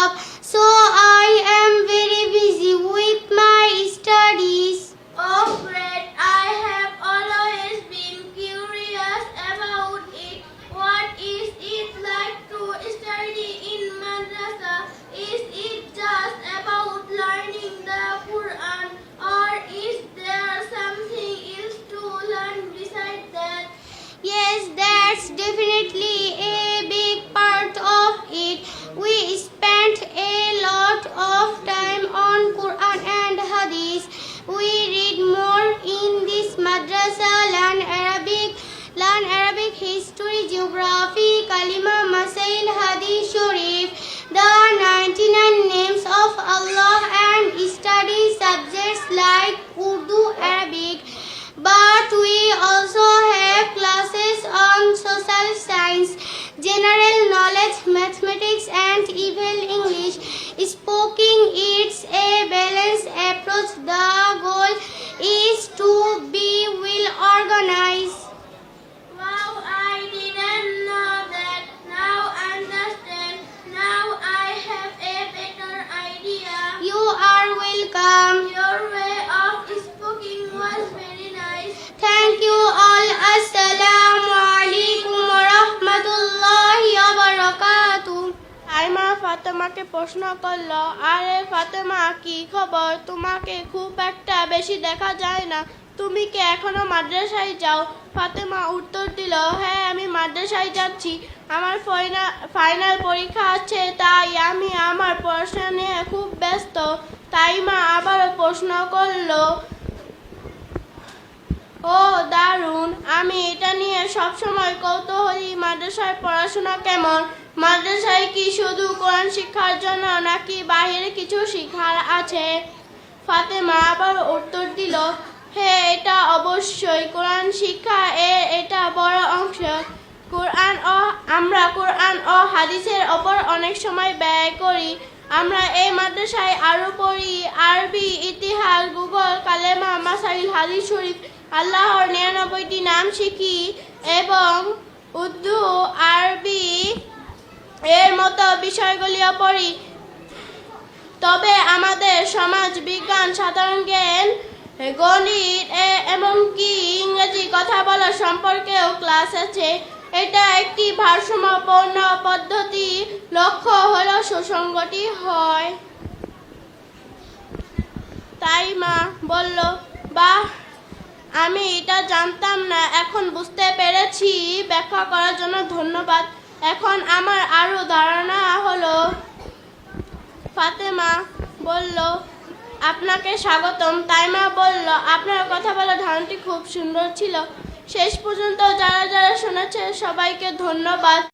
up, so I am very busy with my studies. Oh great, I have always been curious about it. What is it like to study in madrasa? Is it just about learning the Quran, or is there something else to learn besides that? Yes, that's definitely a big part of it. We spent a lot of time on Quran and Hadith. We read more in this madrasa, learn Arabic history, geography, kalima, masail, Hadith Sharif, the 99 names of Allah, and study subjects like Urdu, Arabic. But we also have classes on social science, general knowledge, mathematics, and even English. Speaking, it's a balanced approach. The goal is to be well organized. Wow, I didn't know that. Now understand. Now I have a better idea. You are welcome. Your way of speaking was very nice. Thank you all. Assalamu alaikum wa rahmatullahi wa barakatuh. আইমা ফাতেমাকে প্রশ্ন করলো, আরে ফাতেমা, কি খবর? তোমাকে খুব একটা বেশি দেখা যায় না, তুমি কি এখনো মাদ্রাসায় যাও? ফাতেমা উত্তর দিল, হ্যাঁ, আমি মাদ্রাসায় যাচ্ছি। আমার ফাইনাল পরীক্ষা আছে, তাই আমি আমার পড়াশোনা নিয়ে খুব ব্যস্ত। তাইমা আবারও প্রশ্ন করলো, ও দারুণ, আমি এটা নিয়ে সবসময় কৌতূহলী। মাদ্রাসায় পড়াশোনা কেমন? মাদ্রাসায় কি শুধু কোরআন শিক্ষার জন্য, নাকি বাহিরে কিছু শিক্ষার আছে? ফাতেমা আবার উত্তর দিল, হ্যাঁ, এটা অবশ্যই কোরআন শিক্ষা এটা বড় অংশ। আমরা কোরআন ও হাদিসের ওপর অনেক সময় ব্যয় করি। আমরা এই মাদ্রাসায় আরো পড়ি আরবি, ইতিহাস, ভূগোল, কালেমা, মাসাইল, হাদিস শরীফ, আল্লাহর 99টি নাম শিখি এবং উর্দু, আরবি এর মতো বিষয়গুলিও পড়ি। তবে আমাদের সমাজ বিজ্ঞান, সাধারণ জ্ঞান, গণিত এমনকি ইংরেজি কথা বলা সম্পর্কেও ক্লাস আছে। এটা একটি ভারসাম্যপূর্ণ পদ্ধতি। লক্ষ্য হলো সুসংগতি হয়। তাইমা বলল, বাহ, আমি এটা জানতাম না, এখন বুঝতে পেরেছি। ব্যাখ্যা করার জন্য ধন্যবাদ। এখন আমার আরো ধারণা হলো। ফাতেমা বলল, আপনাকে স্বাগতম। তাইমা বলল, আপনার কথা বলার ধারণাটি খুব সুন্দর ছিল। শেষ পর্যন্ত যারা যারা শুনেছে সবাইকে ধন্যবাদ।